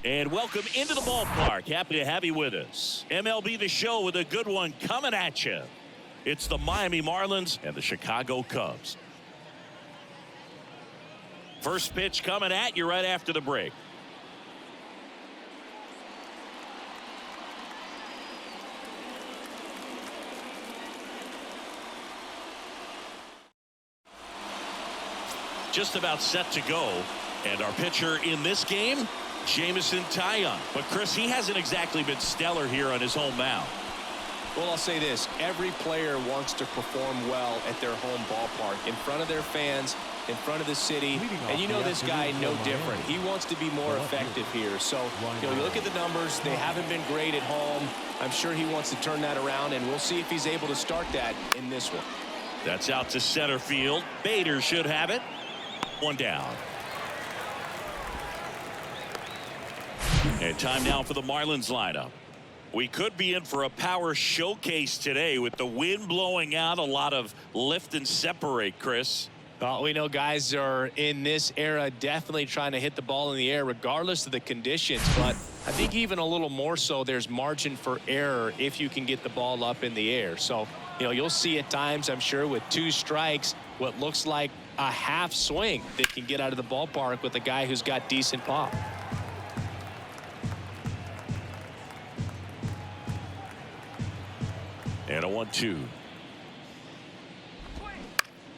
And welcome into the ballpark. Happy to have you with us. MLB The Show with a good one coming at you. It's the Miami Marlins and the Chicago Cubs. First pitch coming at you right after the break. Just about set to go. And our pitcher in this game, Jamison Taillon. But Chris, he hasn't exactly been stellar here on his home mound. Well, I'll say this. Every player wants to perform well at their home ballpark, in front of their fans, in front of the city. And you know this guy no different. He wants to be more effective here. So, you look at the numbers. They haven't been great at home. I'm sure he wants to turn that around, and we'll see if he's able to start that in this one. That's out to center field. Bader should have it. One down. And time now for the Marlins lineup. We could be in for a power showcase today with the wind blowing out. A lot of lift and separate, Chris. Well, we know guys are in this era definitely trying to hit the ball in the air regardless of the conditions. But I think even a little more so there's margin for error if you can get the ball up in the air. So, you'll see at times, I'm sure, with 2 strikes, what looks like a half swing that can get out of the ballpark with a guy who's got decent pop. And a 1-2.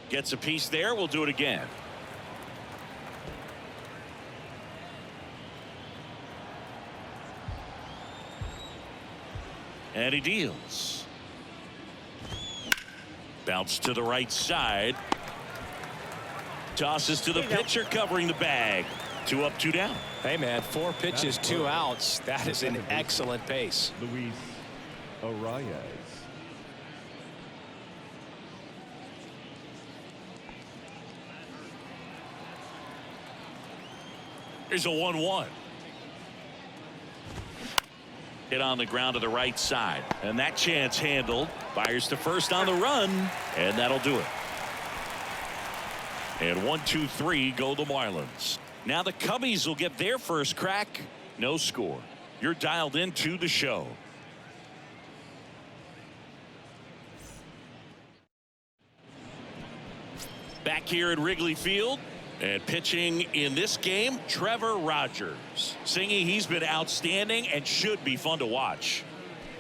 Gets a piece there. We'll do it again. And he deals. Bounce to the right side. Tosses to the pitcher covering the bag. 2 up, 2 down. Hey, man, 4 pitches, 2 outs. That is an excellent pace. Luis Arias. Here's a 1-1. Hit on the ground to the right side. And that chance handled. Fires to first on the run. And that'll do it. And 1, 2, 3 go the Marlins. Now the Cubbies will get their first crack. No score. You're dialed into the show. Back here at Wrigley Field. And pitching in this game, Trevor Rogers. Singy, he's been outstanding and should be fun to watch.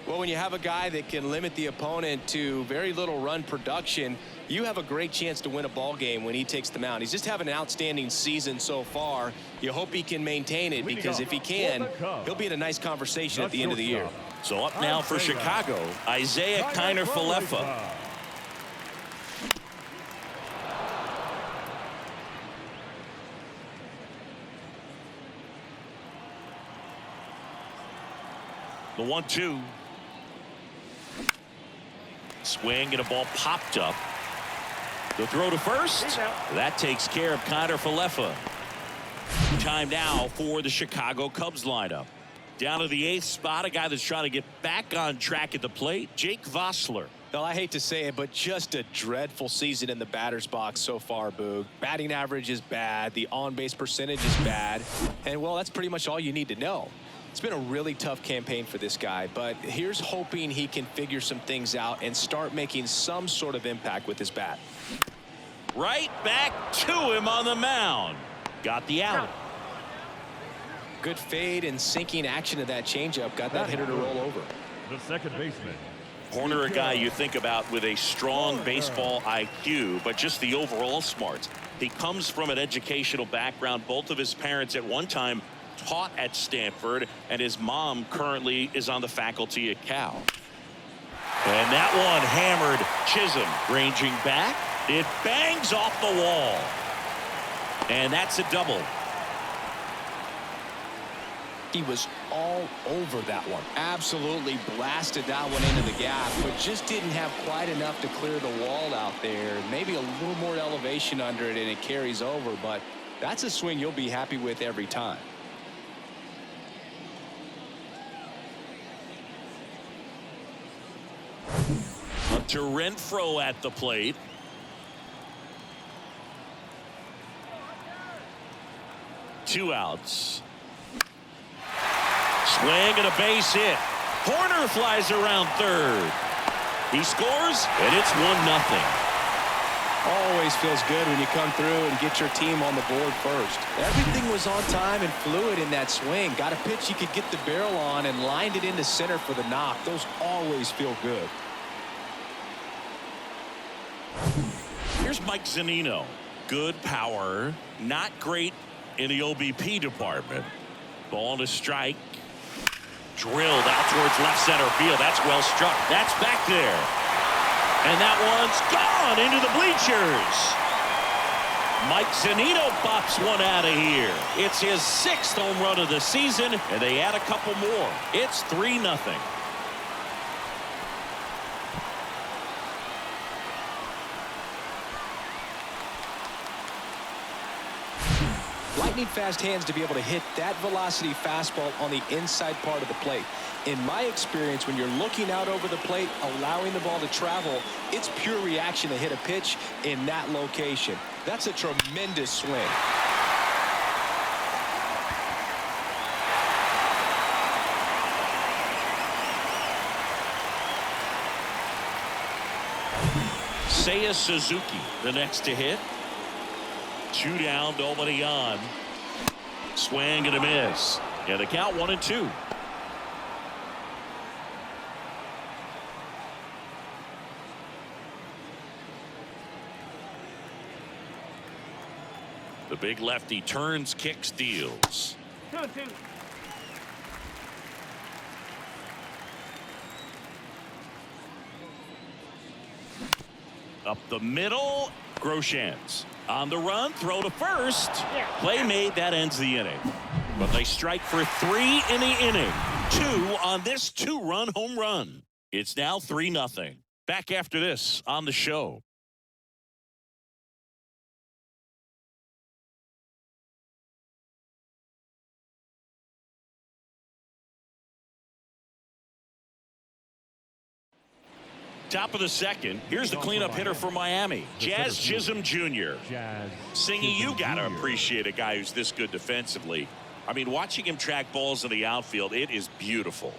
Well, when you have a guy that can limit the opponent to very little run production, you have a great chance to win a ball game when he takes the mound. He's just having an outstanding season so far. You hope he can maintain it, because if he can, he'll be in a nice conversation at the end of the year. So up now for Chicago, Isaiah Kiner-Falefa. The 1-2. Swing and a ball popped up. The throw to first. That takes care of Kiner-Falefa. Time now for the Chicago Cubs lineup. Down to the 8th spot, a guy that's trying to get back on track at the plate, Jake Vossler. Well, I hate to say it, but just a dreadful season in the batter's box so far, Boog. Batting average is bad. The on-base percentage is bad. And, well, that's pretty much all you need to know. It's been a really tough campaign for this guy, but here's hoping he can figure some things out and start making some sort of impact with his bat. Right back to him on the mound. Got the out. Good fade and sinking action of that changeup. Got that hitter to roll over. The second baseman. Horner, a guy you think about with a strong baseball IQ, but just the overall smarts. He comes from an educational background. Both of his parents at one time taught at Stanford, and his mom currently is on the faculty at Cal. And that one hammered. Chisholm ranging back. It bangs off the wall. And that's a double. He was all over that one. Absolutely blasted that one into the gap, but just didn't have quite enough to clear the wall out there. Maybe a little more elevation under it and it carries over, but that's a swing you'll be happy with every time. Hunter Renfroe at the plate. Two outs. Swing and a base hit. Horner flies around third. He scores, and it's 1-0. Always feels good when you come through and get your team on the board first. Everything was on time and fluid in that swing. Got a pitch you could get the barrel on and lined it into center for the knock. Those always feel good. Here's Mike Zunino. Good power, not great in the OBP department. Ball to strike. Drilled out towards left center field. That's well struck. That's back there. And that one's gone into the bleachers. Mike Zunino pops one out of here. It's his 6th home run of the season, and they add a couple more. It's 3-0. Lightning fast hands to be able to hit that velocity fastball on the inside part of the plate. In my experience, when you're looking out over the plate, allowing the ball to travel, it's pure reaction to hit a pitch in that location. That's a tremendous swing. Seiya Suzuki, the next to hit. 2 down, nobody on. Swing and a miss. And the count 1-2. The big lefty turns, kicks, deals. 2-2. Up the middle, Groshans. On the run, throw to first. Play made, that ends the inning. But they strike for 3 in the inning. 2 on this 2-run home run. It's now 3-0. Back after this on the show. Top of the second. Here's the cleanup hitter for Miami, Jazz Chisholm Jr. Singy, you got to appreciate a guy who's this good defensively. I mean, watching him track balls in the outfield, it is beautiful.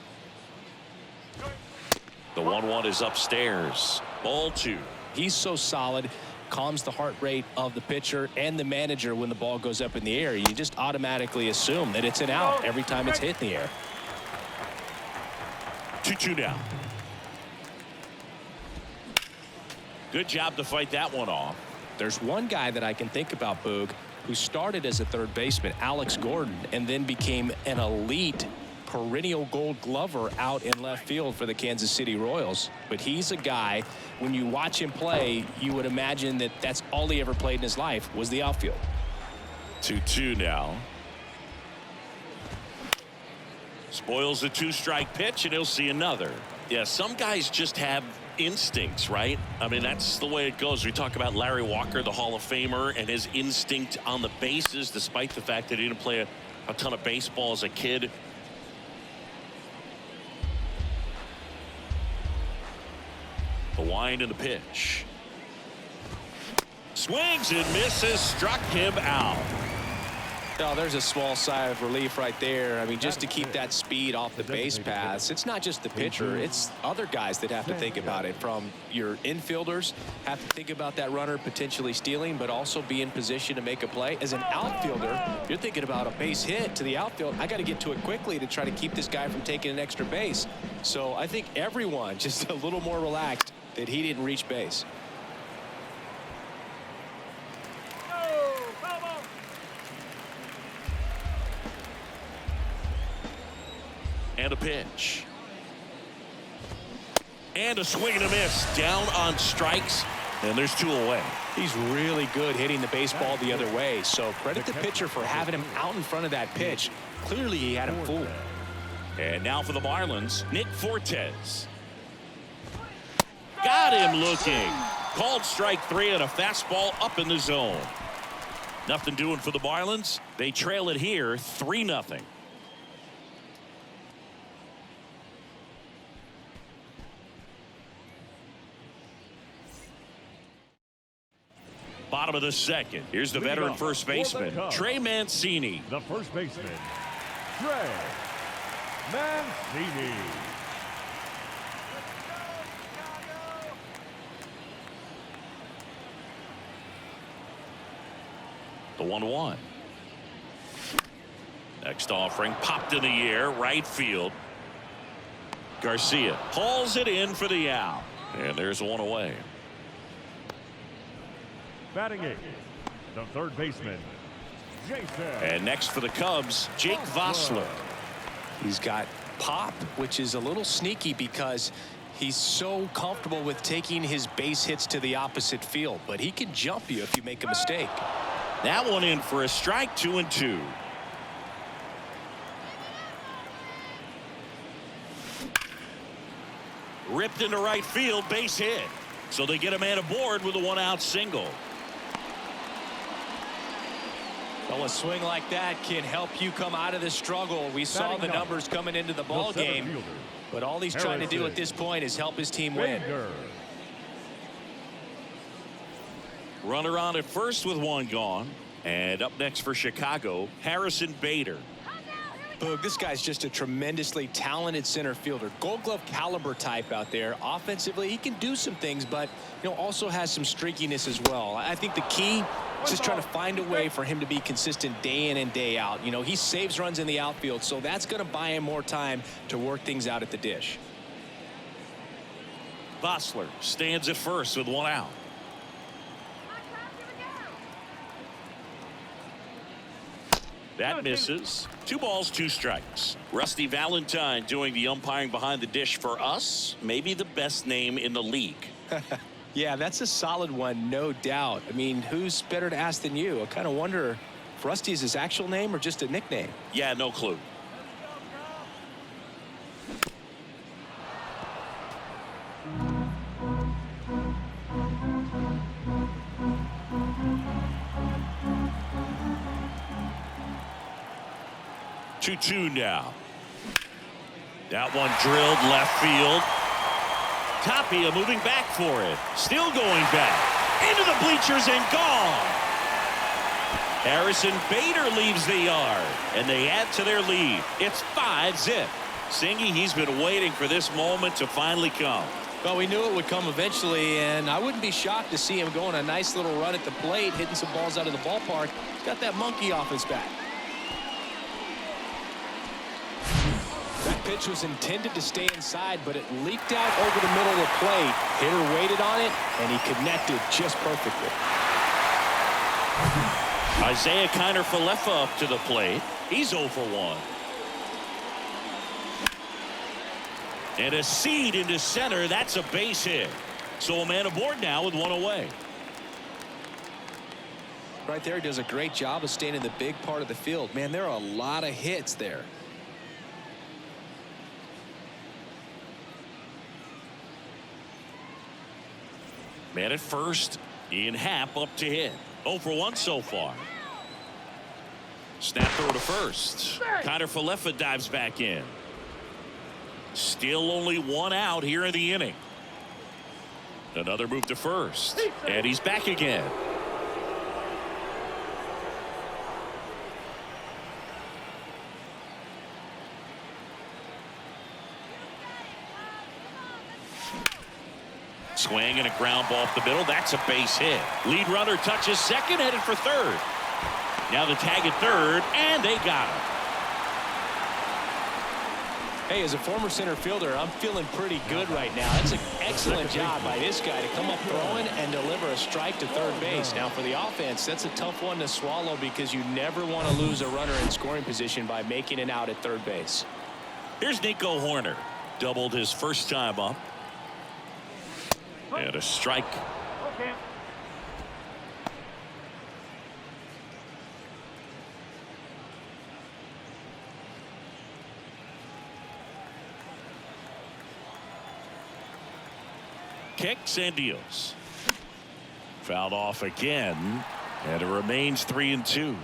The 1-1 is upstairs. Ball 2. He's so solid, calms the heart rate of the pitcher and the manager when the ball goes up in the air. You just automatically assume that it's an out every time it's hit in the air. 2-2 now. Good job to fight that one off. There's one guy that I can think about, Boog, who started as a third baseman, Alex Gordon, and then became an elite perennial gold glover out in left field for the Kansas City Royals. But he's a guy, when you watch him play, you would imagine that that's all he ever played in his life was the outfield. 2-2 now. Spoils the 2-strike pitch, and he'll see another. Yeah, some guys just have instincts, right? I mean, that's the way it goes. We talk about Larry Walker, the Hall of Famer, and his instinct on the bases, despite the fact that he didn't play a ton of baseball as a kid. The wind and the pitch. Swings and misses, struck him out. Oh, there's a small sigh of relief right there. I mean, just to keep that speed off the base paths. It's not just the pitcher. It's other guys that have to think about it. From your infielders have to think about that runner potentially stealing, but also be in position to make a play. As an outfielder, you're thinking about a base hit to the outfield. I got to get to it quickly to try to keep this guy from taking an extra base. So I think everyone just a little more relaxed that he didn't reach base. And a pitch. And a swing and a miss. Down on strikes. And there's 2 away. He's really good hitting the baseball the other way. So credit the pitcher for having him out in front of that pitch. Clearly he had him fooled. And now for the Marlins, Nick Fortes. Got him looking. Called strike 3 and a fastball up in the zone. Nothing doing for the Marlins. They trail it here 3-0. Bottom of the second. Here's the veteran first baseman, Trey Mancini. The first baseman, Trey Mancini. The 1-1. Next offering popped in the air, right field. Garcia hauls it in for the out, and there's one away. Batting eighth, the third baseman, Jason. And next for the Cubs, Jake Vossler. He's got pop, which is a little sneaky because he's so comfortable with taking his base hits to the opposite field, but he can jump you if you make a mistake. That one in for a strike, 2-2. Ripped into right field, base hit. So they get a man aboard with a 1-out single. Well, a swing like that can help you come out of the struggle. We saw the numbers coming into the ball game, but all he's trying to do at this point is help his team win. Runner on at first with one gone. And up next for Chicago, Harrison Bader. Boog, this guy's just a tremendously talented center fielder. Gold Glove caliber type out there. Offensively, he can do some things, but also has some streakiness as well. I think the key is just trying to find a way for him to be consistent day in and day out. He saves runs in the outfield, so that's going to buy him more time to work things out at the dish. Vossler stands at first with 1 out. That misses. 2 balls, 2 strikes. Rusty Valentine doing the umpiring behind the dish for us. Maybe the best name in the league. Yeah, that's a solid one, no doubt. I mean, who's better to ask than you? I kind of wonder if Rusty is his actual name or just a nickname. Yeah, no clue. Two now. That one drilled left field. Tapia moving back for it. Still going back. Into the bleachers and gone. Harrison Bader leaves the yard, and they add to their lead. It's 5-zip. Singy, he's been waiting for this moment to finally come. Well, we knew it would come eventually, and I wouldn't be shocked to see him go on a nice little run at the plate, hitting some balls out of the ballpark. He's got that monkey off his back. That pitch was intended to stay inside, but it leaked out over the middle of the plate. Hitter waited on it, and he connected just perfectly. Isaiah Kiner-Falefa up to the plate. He's 0 for 1. And a seed into center. That's a base hit. So a man aboard now with 1 away. Right there, he does a great job of staying in the big part of the field. Man, there are a lot of hits there. Man at first, Ian Happ up to hit. 0 for 1 so far. Snap throw to first. Kiner-Falefa dives back in. Still only 1 out here in the inning. Another move to first. And he's back again. Swing and a ground ball off the middle. That's a base hit. Lead runner touches second, headed for third. Now the tag at third, and they got him. Hey, as a former center fielder, I'm feeling pretty good right now. That's an excellent job by this guy to come up throwing and deliver a strike to third base. Now for the offense, that's a tough one to swallow because you never want to lose a runner in scoring position by making an out at third base. Here's Nico Horner. Doubled his first time up. And a strike. Okay. Kicks and deals. Fouled off again, and it remains 3-2.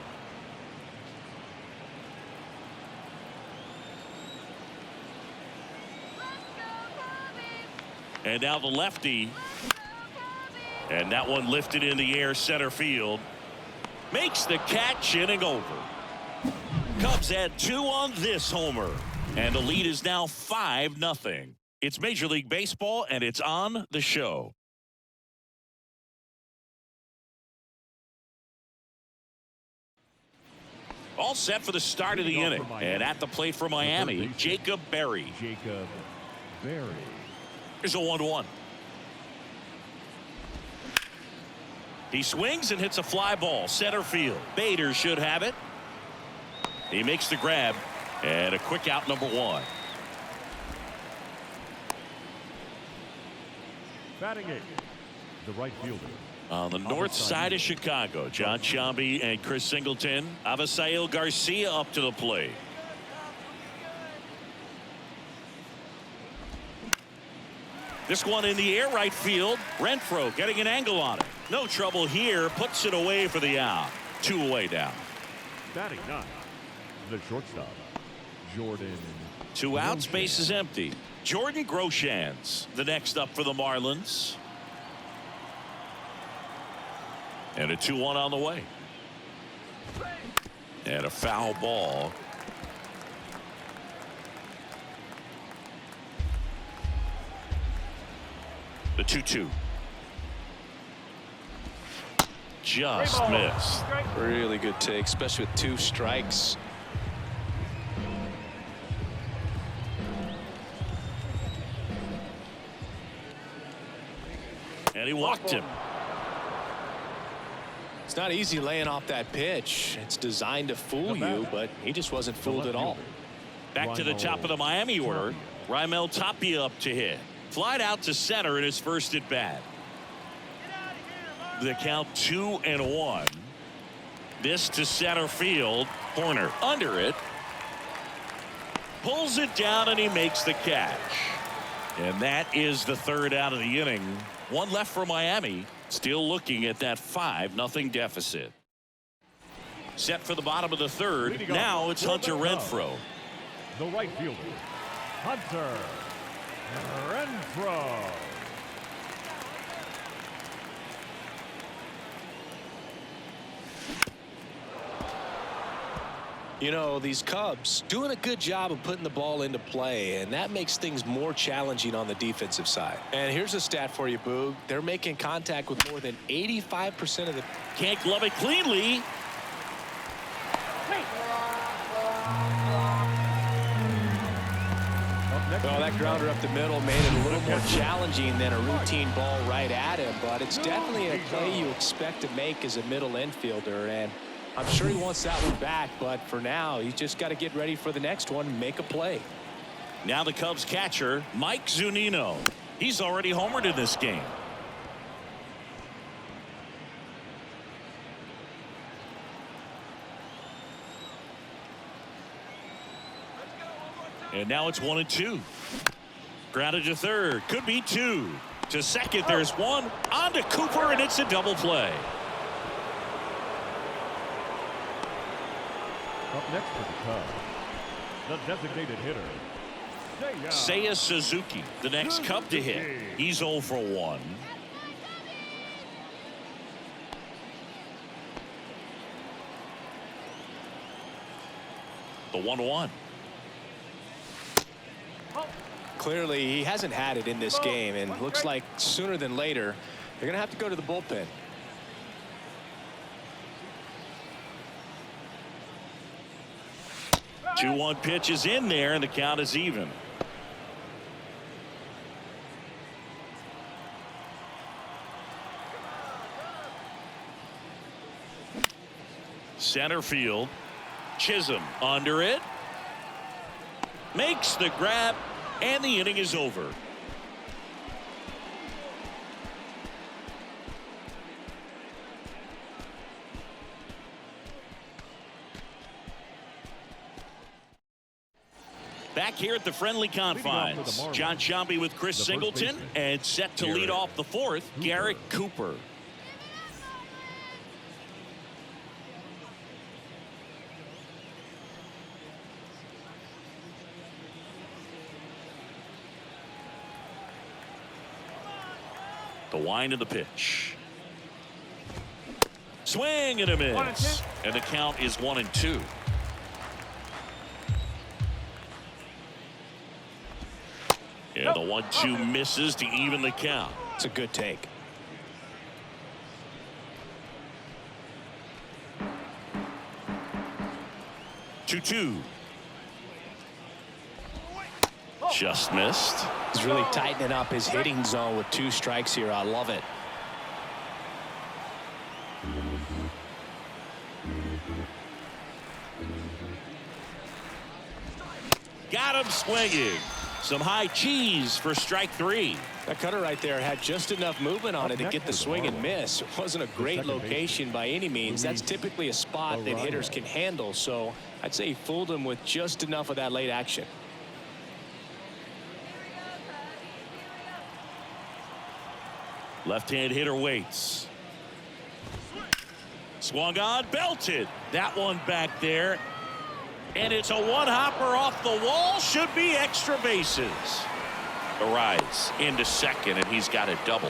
And now the lefty. And that one lifted in the air center field. Makes the catch, inning over. Cubs had 2 on this homer. And the lead is now 5-0. It's Major League Baseball, and it's on the show. All set for the start of the inning. And at the plate for Miami, Jacob Berry. Here's a 1-1. He swings and hits a fly ball center field. Bader should have it. He makes the grab, and a quick out, number 1. Batting eighth, the right fielder. On the north side of Chicago, John Sciambi and Chris Singleton. Avisail Garcia up to the plate. This one in the air, right field. Renfroe getting an angle on it. No trouble here. Puts it away for the out. 2 away now. Batting ninth, the shortstop, Jordan. 2 outs, base is empty. Jordan Groshans, the next up for the Marlins. And a 2-1 on the way. And a foul ball. The 2-2. Just missed. Really good take, especially with 2 strikes. And he walked him. It's not easy laying off that pitch. It's designed to fool you, but he just wasn't fooled at all. Back to the top of the Miami order. Raimel Tapia up to hit. Flied out to center in his first at bat. The count 2-1. This to center field. Horner under it. Pulls it down and he makes the catch. And that is the 3rd out of the inning. 1 left for Miami. Still looking at that 5-0 deficit. Set for the bottom of the 3rd. Now it's Hunter Renfroe. The right fielder, Hunter Renfroe. You know, these Cubs doing a good job of putting the ball into play, and that makes things more challenging on the defensive side. And here's a stat for you, Boog. They're making contact with more than 85% of the... Can't glove it cleanly. Well, that grounder up the middle made it a little more challenging than a routine ball right at him, but it's definitely a play you expect to make as a middle infielder, and I'm sure he wants that one back, but for now, he's just got to get ready for the next one and make a play. Now the Cubs catcher, Mike Zunino. He's already homered in this game. And now it's 1-2. Grounded to third. Could be 2. To second, there's 1. On to Cooper, and it's a double play. Up next for the Cubs, the designated hitter, Seiya Suzuki, the next Cub to hit. He's 0 for 1. The 1-1. Clearly, he hasn't had it in this game, and looks like sooner than later, they're going to have to go to the bullpen. Two 2-1 pitch is in there, and the count is even. Center field. Chisholm under it. Makes the grab, and the inning is over. Back here at the friendly confines, John Sciambi with Chris Singleton, and set to lead off the 4th, Garrett Cooper. The wind of the pitch. Swing and a miss. And the count is 1-2. And the 1-2 misses to even the count. It's a good take. Two. Just missed. He's really tightening up his hitting zone with 2 strikes here. I love it. Got him swinging. Some high cheese for strike 3. That cutter right there had just enough movement on it to get the swing and miss. It wasn't a great location by any means. That's typically a spot that hitters can handle. So I'd say he fooled him with just enough of that late action. Left-hand hitter waits. Swung on, belted. That one back there. And it's a one-hopper off the wall. Should be extra bases. Arise into second, and he's got a double.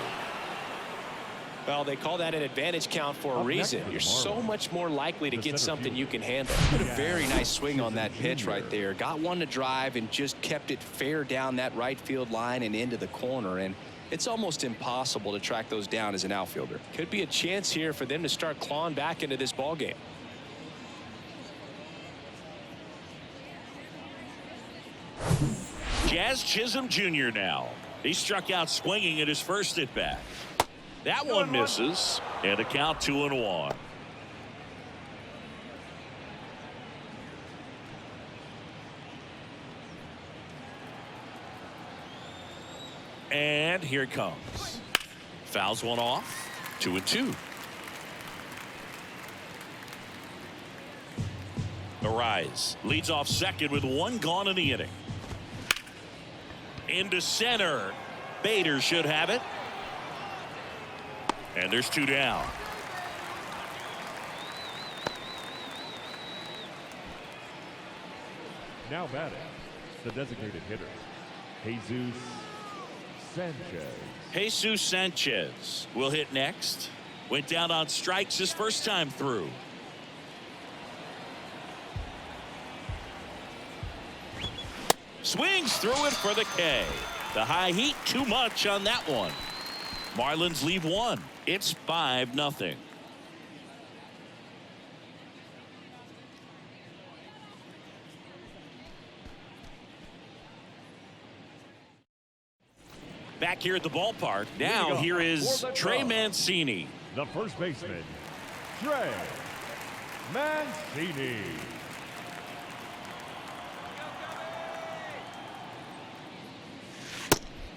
Well, they call that an advantage count for a reason. You're so much more likely to get something you can handle. Put a very nice swing on that pitch right there. Got one to drive and just kept it fair down that right field line and into the corner. And it's almost impossible to track those down as an outfielder. Could be a chance here for them to start clawing back into this ball game. Jazz Chisholm Jr. now. He struck out swinging at his first at bat. That one misses, and a count 2-1. And here it comes. Fouls one off. 2-2. Arise leads off second with 1 gone in the inning. Into center. Bader should have it. And there's 2 down. Now batting, the designated hitter, Jesus Sanchez. Jesus Sanchez will hit next. Went down on strikes his first time through. Swings through it for the K. The high heat too much on that one. Marlins leave 1. It's 5-0. Back here at the ballpark. Now here is Trey Mancini. The first baseman, Trey Mancini.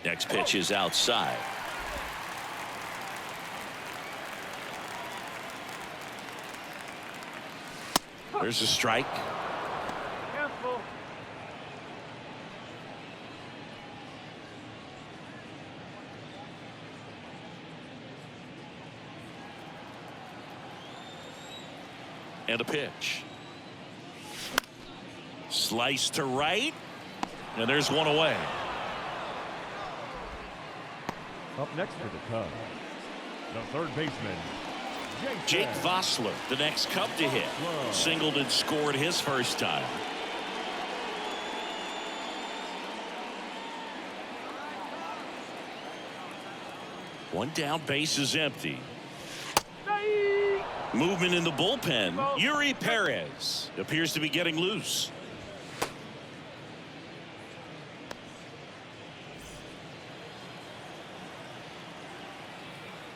Next pitch is outside. There's a strike. Careful. And a pitch. Slice to right. And there's one away. Up next for the Cubs, the third baseman, Jake Vossler, the next Cub to hit. Singled and scored his first time. One down, base is empty. Movement in the bullpen. Yuri Perez appears to be getting loose.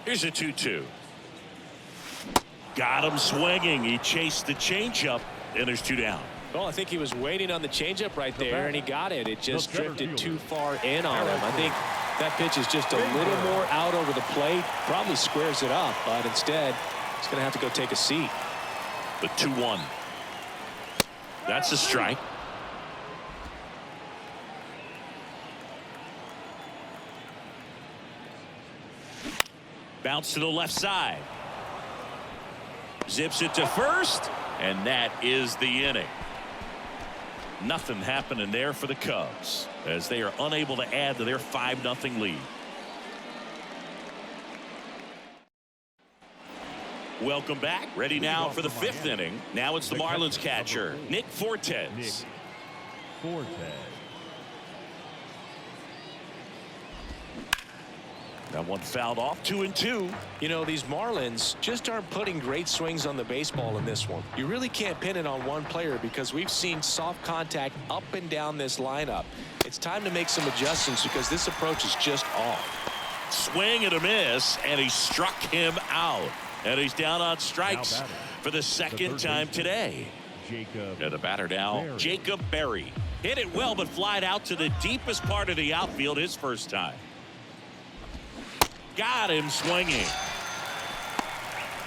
Here's a 2-2. Got him swinging. He chased the changeup, and there's 2 down. Well, I think he was waiting on the changeup right there, and he got it. It just drifted too far in on him. I think that pitch is just a little more out over the plate. Probably squares it up, but instead, he's going to have to go take a seat. The 2-1. That's a strike. Bounce to the left side. Zips it to first, and that is the inning. Nothing happening there for the Cubs as they are unable to add to their 5-0 lead. Welcome back. Ready now for the 5th inning. Now it's the Marlins catcher, Nick Fortes. That one fouled off. 2-2. You know, these Marlins just aren't putting great swings on the baseball in this one. You really can't pin it on one player because we've seen soft contact up and down this lineup. It's time to make some adjustments because this approach is just off. Swing and a miss, and he struck him out. And he's down on strikes for the second time today. And the batter now, Jacob Berry. Hit it well, but flied out to the deepest part of the outfield his first time. Got him swinging.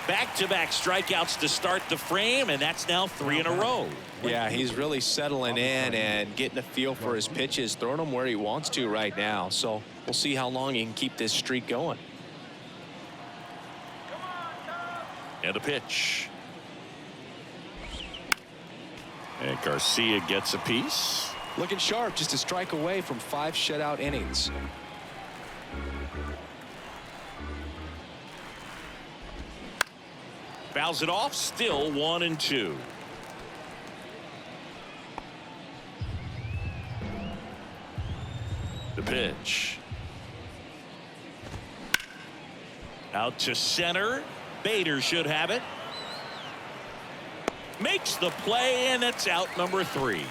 Back-to-back strikeouts to start the frame, and that's now 3 in a row. Yeah, he's really settling in and getting a feel for his pitches, throwing them where he wants to right now. So we'll see how long he can keep this streak going. And a pitch. And Garcia gets a piece. Looking sharp, just a strike away from 5 shutout innings. Fouls it off, still 1-2. The pitch. Out to center. Bader should have it. Makes the play, and it's out number 3.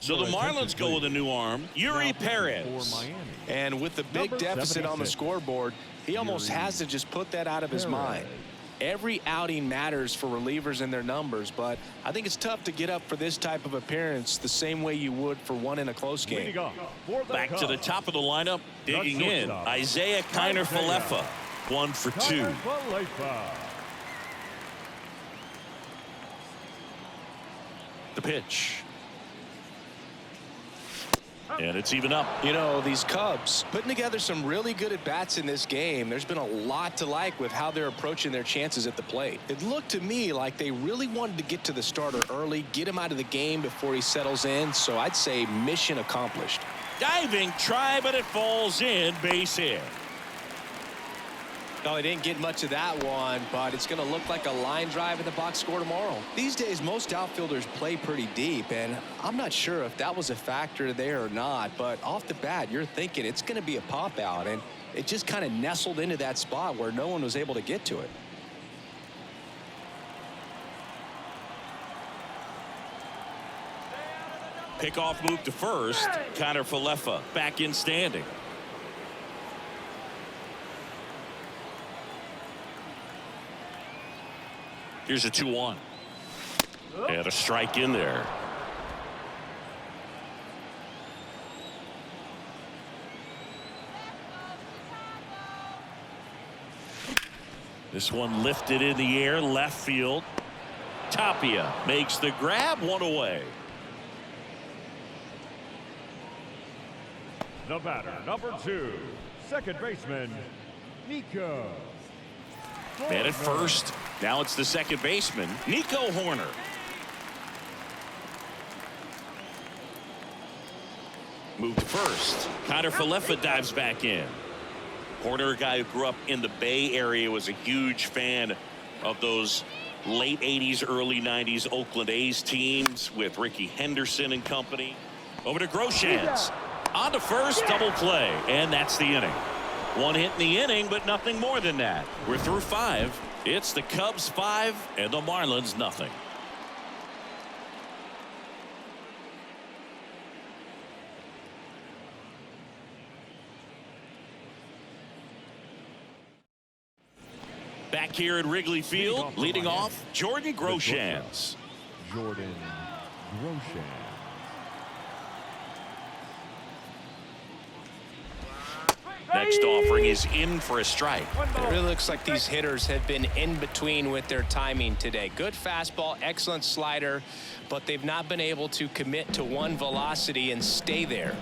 So the Marlins go with a new arm, Yuri Perez. And with the big deficit on the scoreboard, he almost has to just put that out of his mind. Every outing matters for relievers and their numbers, but I think it's tough to get up for this type of appearance the same way you would for one in a close game. Back to the top of the lineup, digging in, Isaiah Kiner-Falefa, 1 for 2. The pitch. And it's even up. You know, these Cubs putting together some really good at-bats in this game. There's been a lot to like with how they're approaching their chances at the plate. It looked to me like they really wanted to get to the starter early, get him out of the game before he settles in. So I'd say mission accomplished. Diving try, but it falls in. Base hit. No, he didn't get much of that one, but it's going to look like a line drive in the box score tomorrow. These days, most outfielders play pretty deep, and I'm not sure if that was a factor there or not, but off the bat, you're thinking it's going to be a pop out, and it just kind of nestled into that spot where no one was able to get to it. Pickoff move to first. Kiner-Falefa back in standing. Here's a 2-1. And a strike in there. This one lifted in the air, left field. Tapia makes the grab, 1 away. The batter, number 2, second baseman, Nico. Man at first. Now it's the second baseman, Nico Horner. Move to first. Kiner-Falefa dives back in. Horner, a guy who grew up in the Bay Area, was a huge fan of those late 80s, early 90s Oakland A's teams with Ricky Henderson and company. Over to Groshans. On to first, double play, and that's the inning. 1 hit in the inning, but nothing more than that. We're through 5. It's the Cubs 5 and the Marlins nothing. Back here at Wrigley Field, leading off, Jordan Groshans. Jordan Groshans. Next offering is in for a strike. It really looks like these hitters have been in between with their timing today. Good fastball, excellent slider, but they've not been able to commit to one velocity and stay there.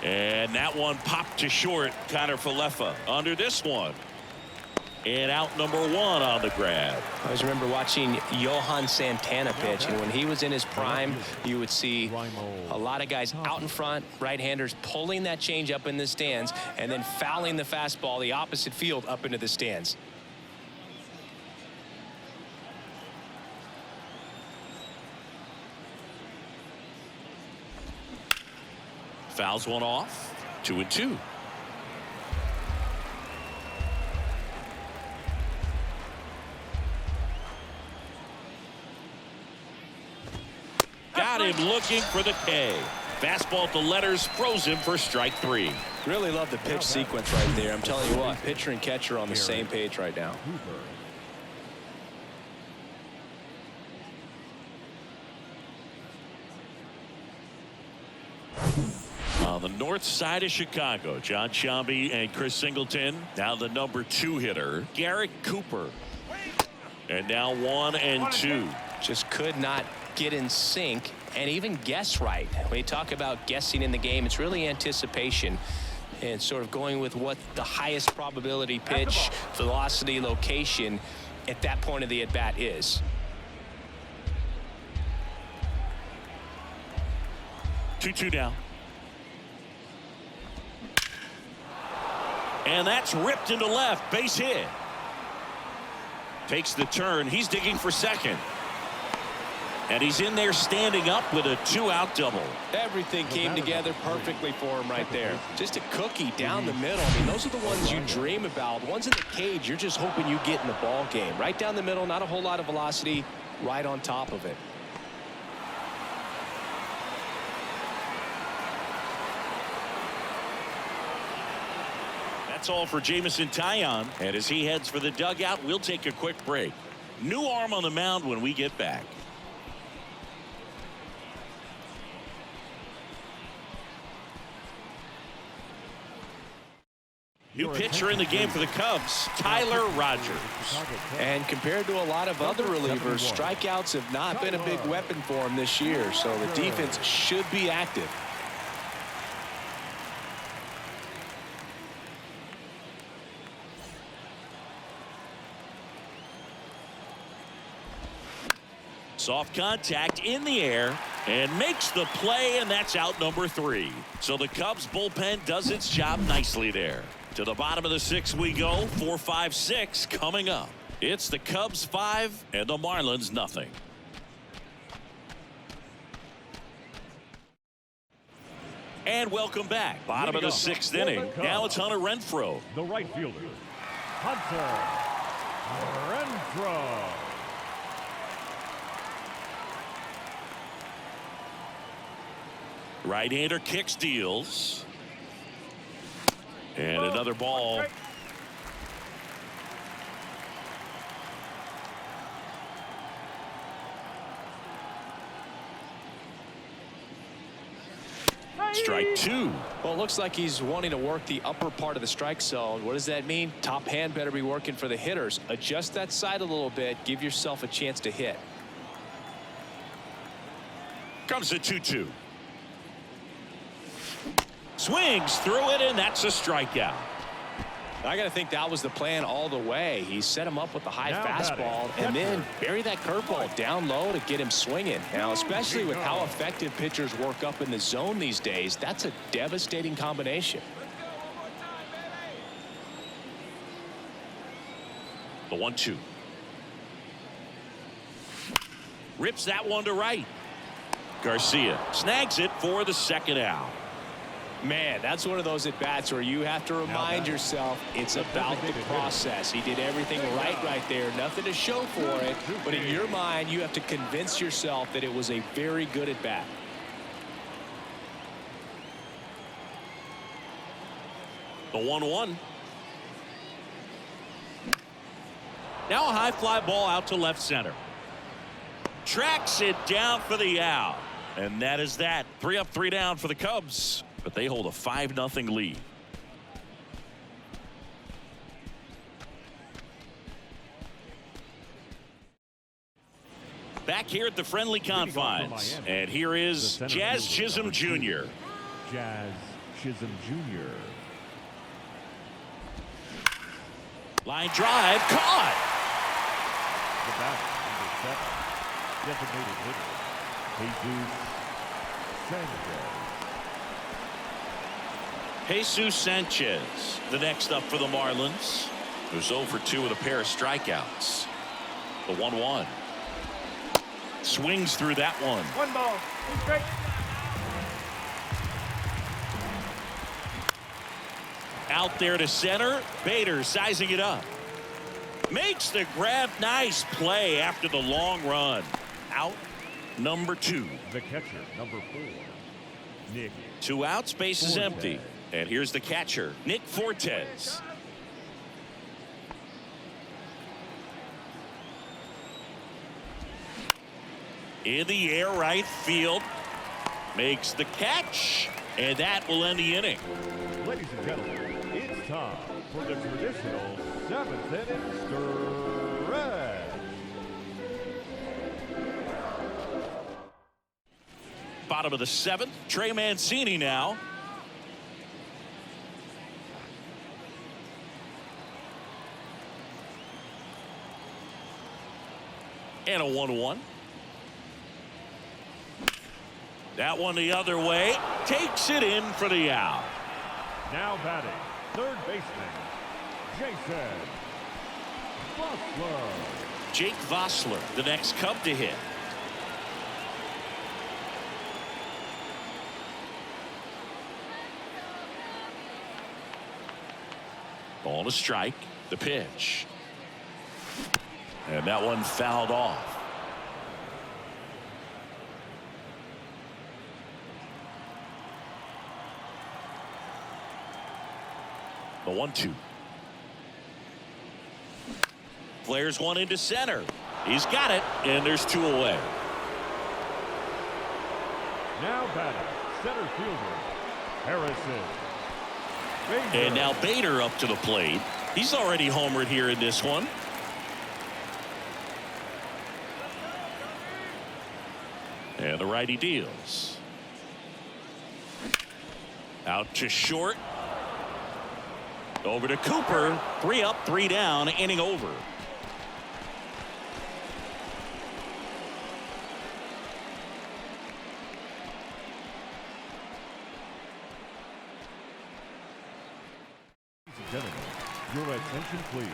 And that one popped to short. Kiner-Falefa under this one. And out number 1 on the grab. I always remember watching Johan Santana pitch, and when he was in his prime, you would see a lot of guys out in front, right-handers pulling that change up in the stands and then fouling the fastball the opposite field up into the stands. Fouls one off. 2-2. Got him looking for the K. Fastball at the letters, froze him for strike 3. Really love the pitch sequence right there. I'm telling you what, pitcher and catcher on the same page right now. On the north side of Chicago, John Sciambi and Chris Singleton. Now the number 2 hitter, Garrett Cooper. And now 1 and 2. Just could not get in sync and even guess right. When you talk about guessing in the game, it's really anticipation and sort of going with what the highest probability pitch, velocity, location at that point of the at-bat is. 2-2 now. And that's ripped into left. Base hit. Takes the turn. He's digging for second. And he's in there standing up with a 2-out double. Everything came together perfectly for him right there. Just a cookie down the middle. I mean, those are the ones you dream about. Ones in the cage, you're just hoping you get in the ball game. Right down the middle, not a whole lot of velocity, right on top of it. That's all for Jamison Taillon. And as he heads for the dugout, we'll take a quick break. New arm on the mound when we get back. New pitcher in the game for the Cubs, Tyler Rogers. And compared to a lot of other relievers, strikeouts have not been a big weapon for him this year, so the defense should be active. Soft contact in the air and makes the play, and that's out number 3. So the Cubs bullpen does its job nicely there. To the bottom of the 6th we go. 4, 5, 6 coming up. It's the Cubs 5 and the Marlins nothing. And welcome back. Bottom of the 6th inning. Now it's Hunter Renfroe. The right fielder, Hunter Renfroe. Right-hander kicks, deals. And another ball. Strike 2. Well, it looks like he's wanting to work the upper part of the strike zone. What does that mean? Top hand better be working for the hitters. Adjust that side a little bit. Give yourself a chance to hit. Comes the 2-2. Swings through it, and that's a strikeout. I got to think that was the plan all the way. He set him up with the high fastball and then bury that curveball down low to get him swinging. Now, especially with how effective pitchers work up in the zone these days, that's a devastating combination. The 1-2. Rips that one to right. Garcia snags it for the 2nd out. Man, that's one of those at-bats where you have to remind yourself it's about the process. He did everything right there. Nothing to show for it. But in your mind, you have to convince yourself that it was a very good at-bat. The 1-1. Now a high fly ball out to left center. Tracks it down for the out. And that is that. 3 up, 3 down for the Cubs. But they hold a 5-0 lead. Back here at the friendly confines. And here is Jazz Chisholm Jr. Jazz Chisholm Jr. Line drive, caught. The batter, number 7, designated hitter, Jesus Sanchez. Jesus Sanchez, the next up for the Marlins, who's 0 for 2 with a pair of strikeouts. The 1-1. Swings through that one. 1 ball, 2 strikes. Out there to center. Bader sizing it up. Makes the grab. Nice play after the long run. Out number 2. The catcher, number 4, Nick. 2 outs, base is Fortes. empty. And here's the catcher, Nick Fortes. In the air, right field. Makes the catch. And that will end the inning. Ladies and gentlemen, it's time for the traditional 7th inning stretch. Bottom of the 7th, Trey Mancini now. And a 1-1. That one the other way. Takes it in for the out. Now batting, third baseman, Jason Bussler. Jake Vossler, the next Cub to hit. Ball to strike. The pitch. And that one fouled off. The 1-2. Flares one into center. He's got it, and there's 2 away. Now batting, center fielder, Harrison. And now Bader up to the plate. He's already homered here in this one. And the righty deals. Out to short. Over to Cooper. 3 up, 3 down, inning over. Ladies and gentlemen, your attention please.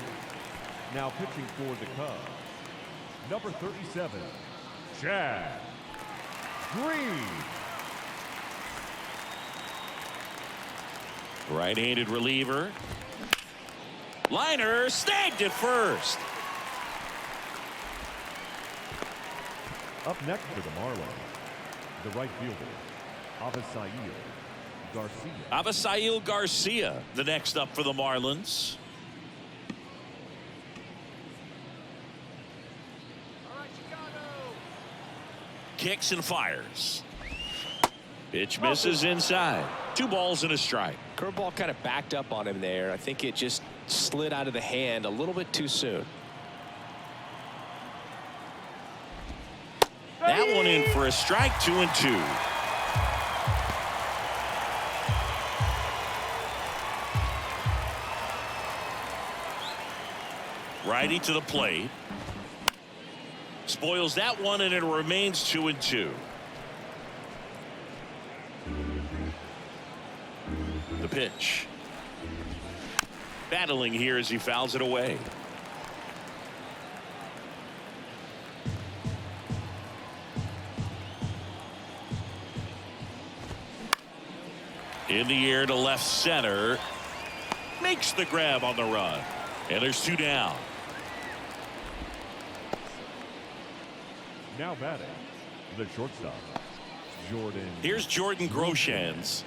Now pitching for the Cubs, number 37, Chad Green. Right-handed reliever. Liner snagged at first. Up next for the Marlins, the right fielder, Avisail Garcia. Avisail Garcia, the next up for the Marlins. Kicks and fires. Pitch misses inside. 2 balls and a strike. Curveball kind of backed up on him there. I think it just slid out of the hand a little bit too soon. That one in for a strike. 2-2. Righty to the plate. Spoils that one, and it remains 2-2. The pitch. Battling here as he fouls it away. In the air to left center. Makes the grab on the run. And there's 2 down. Now batting, the shortstop, Jordan. Here's Jordan Groshans.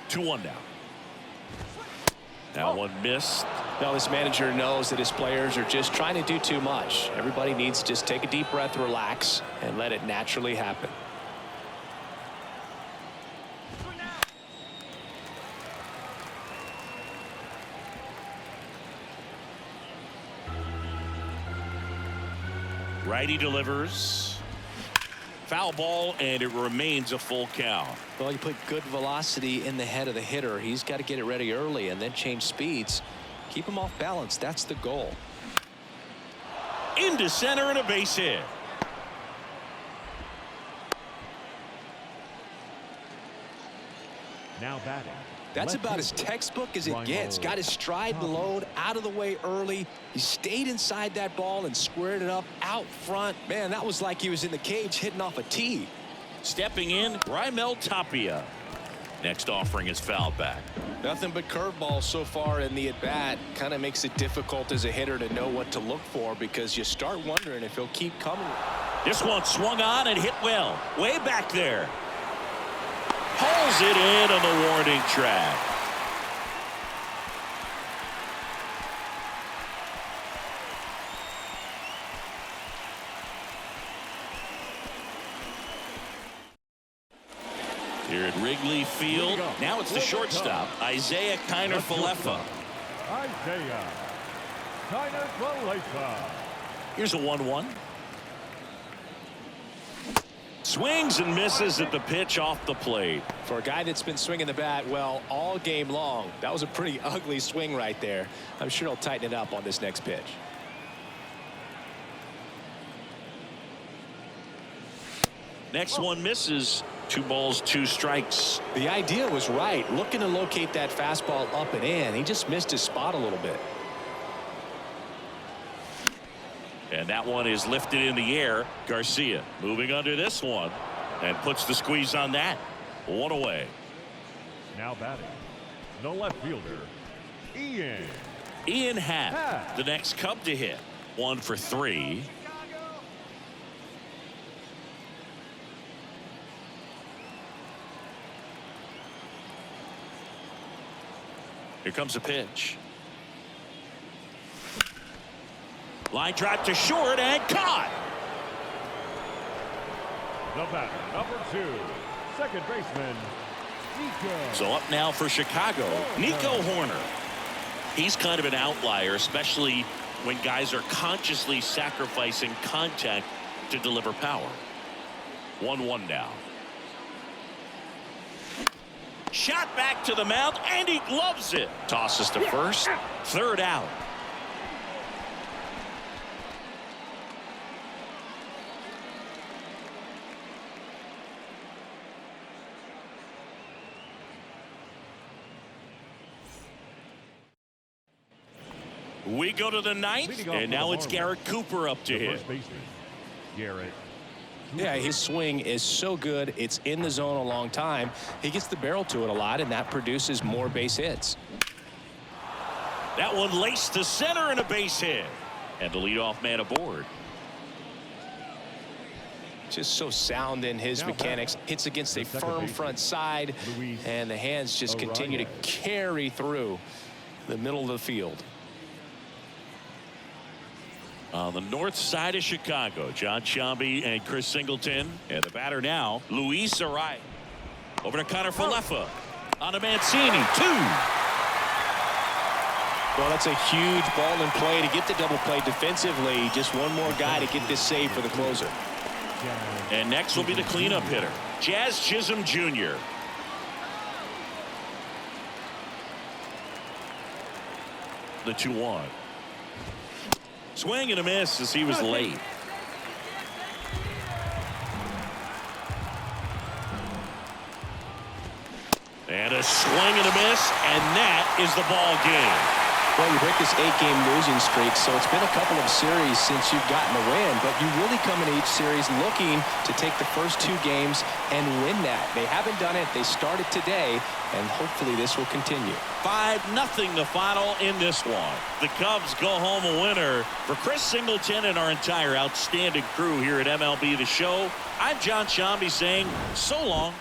Two one now. That one missed. Now this manager knows that his players are just trying to do too much. Everybody needs to just take a deep breath, relax, and let it naturally happen. Righty delivers. Foul ball, and it remains a full count. Well, you put good velocity in the head of the hitter. He's got to get it ready early and then change speeds. Keep him off balance. That's the goal. Into center and a base hit. Now batting. That's left about as fielder, textbook as it Ryan gets. Lowe. Got his stride load out of the way early. He stayed inside that ball and squared it up out front. Man, that was like he was in the cage hitting off a tee. Stepping in, Raimel Tapia. Next offering is fouled back. Nothing but curveballs so far in the at-bat. Kind of makes it difficult as a hitter to know what to look for because you start wondering if he'll keep coming. This one swung on and hit well. Way back there. Pulls it in on the warning track. Here at Wrigley Field. Now it's the shortstop, Isaiah Kiner-Falefa. Isaiah Kiner-Falefa. Here's a 1-1. Swings and misses at the pitch off the plate. For a guy that's been swinging the bat well all game long, that was a pretty ugly swing right there. I'm sure he'll tighten it up on this next pitch. Next one misses. 2 balls, 2 strikes. The idea was right, looking to locate that fastball up and in. He just missed his spot a little bit. And that one is lifted in the air. Garcia moving under this one and puts the squeeze on that. 1 away. Now batting. The left fielder, Ian Happ, the next Cub to hit. 1 for 3. Here comes a pitch. Line drive to short and caught. The batter, number 2, second baseman, Nico. So up now for Chicago, Nico Horner. He's kind of an outlier, especially when guys are consciously sacrificing contact to deliver power. 1-1 now. Shot back to the mound, and he gloves it. Tosses to first. 3rd out. We go to the 9th, and now it's Garrett Cooper up to hit. First baseman, Garrett. Yeah, his swing is so good. It's in the zone a long time. He gets the barrel to it a lot, and that produces more base hits. That one laced to center and a base hit. And the leadoff man aboard. Just so sound in his mechanics. Hits against a firm front side, and the hands just continue to carry through the middle of the field. On the north side of Chicago, John Sciambi and Chris Singleton. And the batter now, Luis Arraez. Over to Kiner-Falefa. On to Mancini. 2. Well, that's a huge ball in play to get the double play defensively. Just one more guy to get this save for the closer. And next will be the cleanup hitter, Jazz Chisholm Jr. The 2-1. Swing and a miss as he was late. And a swing and a miss, and that is the ball game. Well, you break this 8-game losing streak, so it's been a couple of series since you've gotten a win, but you really come into each series looking to take the first 2 games and win that. They haven't done it. They started today, and hopefully this will continue. 5-0 the final in this one. The Cubs go home a winner. For Chris Singleton and our entire outstanding crew here at MLB The Show, I'm John Sciambi saying so long.